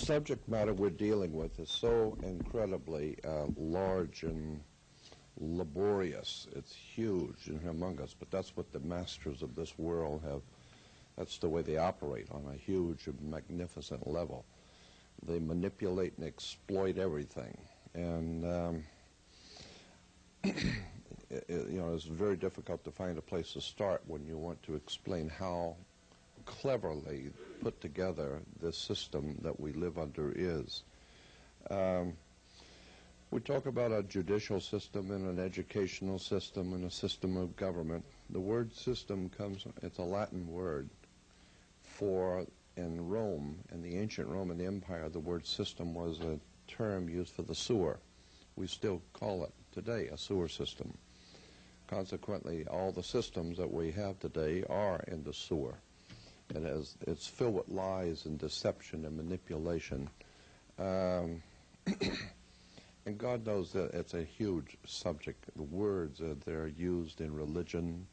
subject matter we're dealing with is so incredibly large and laborious. It's huge and humongous, but that's what the masters of this world have. That's the way they operate, on a huge and magnificent level. They manipulate and exploit everything. And it's very difficult to find a place to start when you want to explain how cleverly put together this system that we live under is. We talk about a judicial system and an educational system and a system of government. The word system it's a Latin word for, in Rome, in the ancient Roman Empire, the word system was a term used for the sewer. We still call it today a sewer system. Consequently, all the systems that we have today are in the sewer. It's filled with lies and deception and manipulation. And God knows that it's a huge subject. The words that are used in religion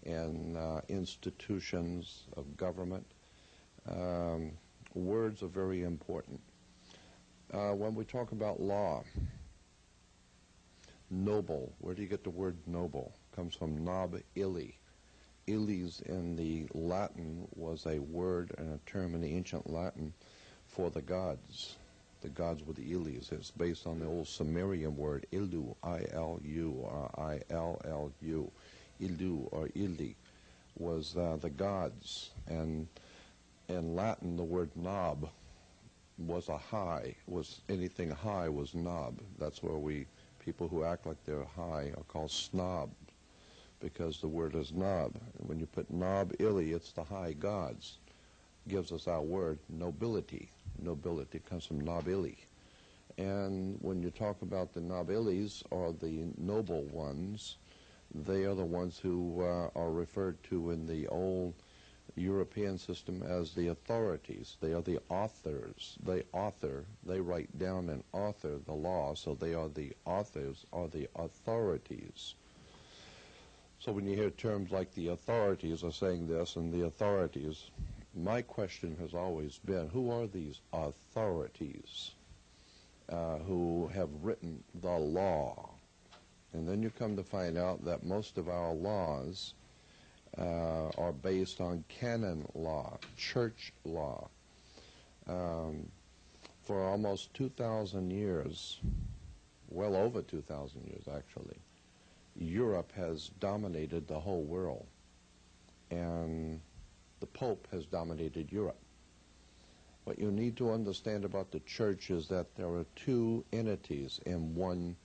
and institutions of government, words are very important. When we talk about law, noble, where do you get the word noble? It comes from nob illi. Illis in the Latin was a word and a term in the ancient Latin for the gods. The gods were the Illis. It's based on the old Sumerian word Ilu, I-L-U, or I-L-L-U. Ilu or Ili was the gods. And in Latin, the word nob was a high. Anything high was nob. That's where people who act like they're high are called snobs, because the word is nob. When you put nob illi, it's the high gods. Gives us our word nobility. Nobility comes from nob illi. And when you talk about the nobilis, or the noble ones, they are the ones who are referred to in the old European system as the authorities. They are the authors. They author, they write down and author the law, so they are the authors, or the authorities. So when you hear terms like the authorities are saying this and the authorities, my question has always been, who are these authorities who have written the law? And then you come to find out that most of our laws are based on canon law, church law. For almost 2,000 years, well over 2,000 years actually, Europe has dominated the whole world, and the Pope has dominated Europe. What you need to understand about the church is that there are two entities in one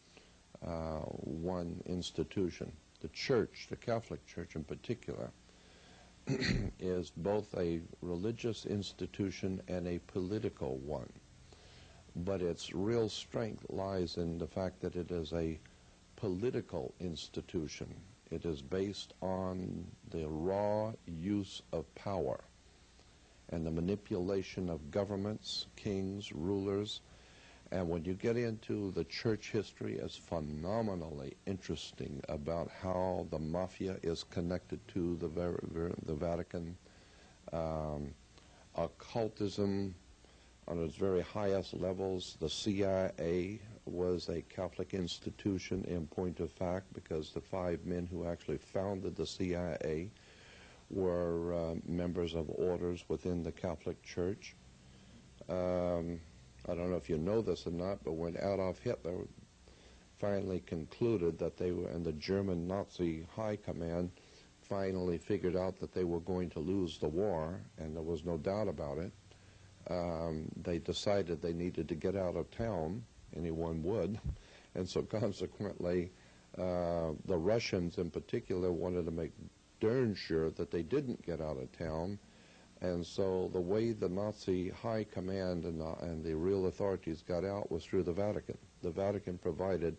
institution. The church, the Catholic Church in particular, is both a religious institution and a political one. But its real strength lies in the fact that it is a political institution. It is based on the raw use of power and the manipulation of governments, kings, rulers. And when you get into the church history, it's phenomenally interesting about how the mafia is connected to the Vatican, occultism on its very highest levels. The CIA was a Catholic institution in point of fact, because the 5 men who actually founded the CIA were members of orders within the Catholic Church. I don't know if you know this or not, but when Adolf Hitler finally concluded that they were, and the German Nazi high command finally figured out that they were going to lose the war, and there was no doubt about it, they decided they needed to get out of town. Anyone would. And so consequently, the Russians in particular wanted to make darn sure that they didn't get out of town. And so the way the Nazi high command and the real authorities got out was through the Vatican. The Vatican provided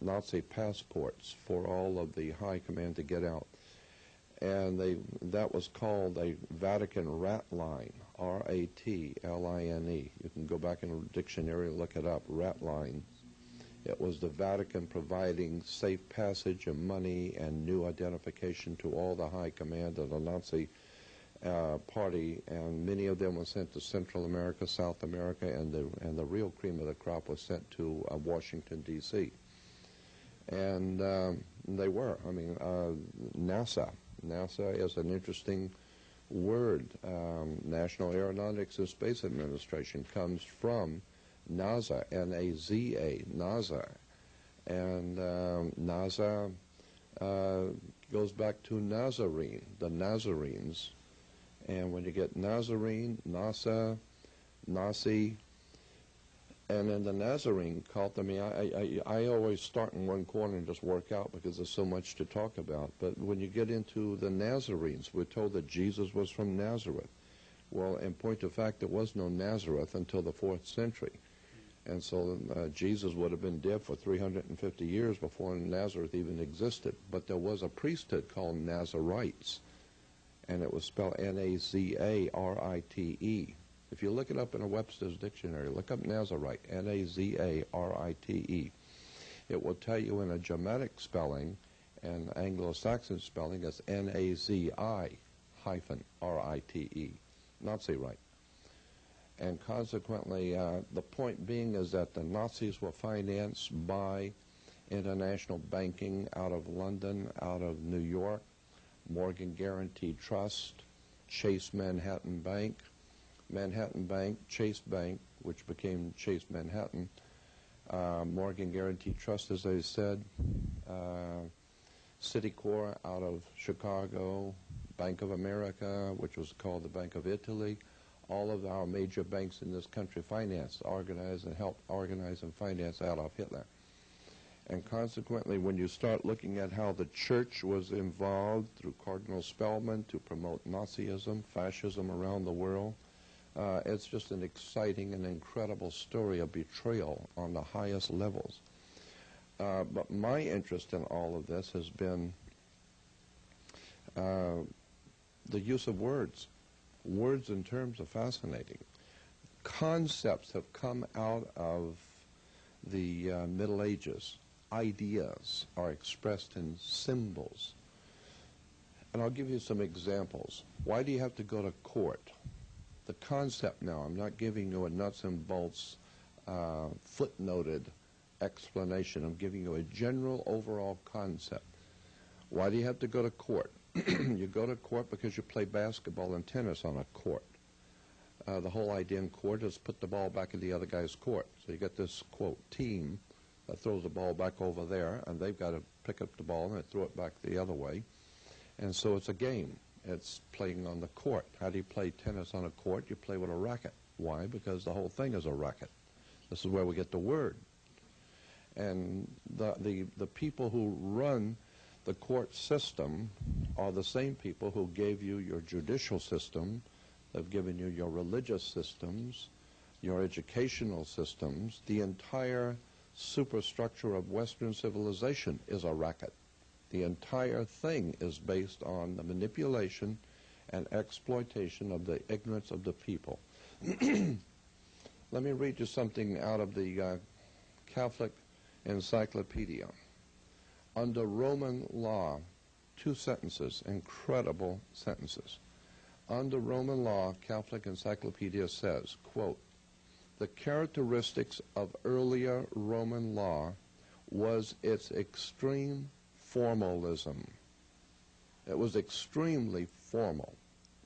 Nazi passports for all of the high command to get out. And that was called a Vatican rat line, R-A-T-L-I-N-E. You can go back in a dictionary and look it up, rat line. It was the Vatican providing safe passage and money and new identification to all the high command of the Nazi party, and many of them were sent to Central America, South America, and the real cream of the crop was sent to Washington, D.C. And they were. I mean, NASA. NASA is an interesting word. National Aeronautics and Space Administration comes from NASA, N-A-Z-A, NASA. And NASA goes back to Nazarene, the Nazarenes. And when you get Nazarene, NASA, Nasi, and then the Nazarene cult, I mean, I always start in one corner and just work out because there's so much to talk about. But when you get into the Nazarenes, we're told that Jesus was from Nazareth. Well, in point of fact, there was no Nazareth until the 4th century. And so Jesus would have been dead for 350 years before Nazareth even existed. But there was a priesthood called Nazarites, and it was spelled N-A-Z-A-R-I-T-E. If you look it up in a Webster's dictionary, look up Nazarite, N-A-Z-A-R-I-T-E. It will tell you in a Germanic spelling and Anglo-Saxon spelling it's N-A-Z-I-R-I-T-E, Nazirite. And consequently, the point being is that the Nazis were financed by international banking out of London, out of New York, Morgan Guaranty Trust, Chase Manhattan Bank, Chase Bank, which became Chase Manhattan, Morgan Guaranty Trust, as I said, Citicorp out of Chicago, Bank of America, which was called the Bank of Italy. All of our major banks in this country financed, organized, and helped organize and finance Adolf Hitler. And consequently, when you start looking at how the church was involved through Cardinal Spellman to promote Nazism, fascism around the world, it's just an exciting and incredible story of betrayal on the highest levels. But my interest in all of this has been the use of words. Words and terms are fascinating. Concepts have come out of the Middle Ages. Ideas are expressed in symbols. And I'll give you some examples. Why do you have to go to court? The concept now, I'm not giving you a nuts and bolts footnoted explanation. I'm giving you a general overall concept. Why do you have to go to court? You go to court because you play basketball and tennis on a court. The whole idea in court is put the ball back in the other guy's court. So you get this, quote, team that throws the ball back over there, and they've got to pick up the ball and throw it back the other way. And so it's a game. It's playing on the court. How do you play tennis on a court? You play with a racket. Why? Because the whole thing is a racket. This is where we get the word. And the people who run the court system are the same people who gave you your judicial system, they've given you your religious systems, your educational systems. The entire superstructure of Western civilization is a racket. The entire thing is based on the manipulation and exploitation of the ignorance of the people. Let me read you something out of the Catholic Encyclopedia. Under Roman law, 2 sentences, incredible sentences. Under Roman law, Catholic Encyclopedia says, quote, the characteristics of earlier Roman law was its extreme formalism. It was extremely formal.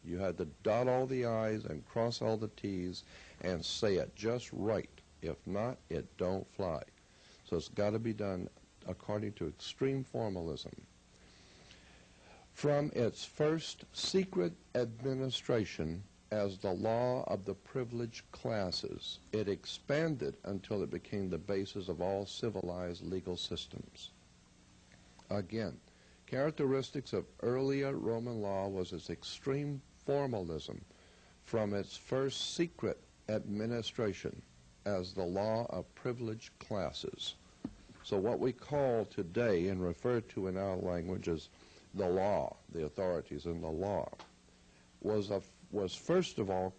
You had to dot all the I's and cross all the T's and say it just right. If not, it don't fly. So it's got to be done according to extreme formalism. From its first secret administration as the law of the privileged classes, it expanded until it became the basis of all civilized legal systems. Again, characteristics of earlier Roman law was its extreme formalism from its first secret administration as the law of privileged classes. So what we call today and refer to in our language as the law, the authorities in the law, was first of all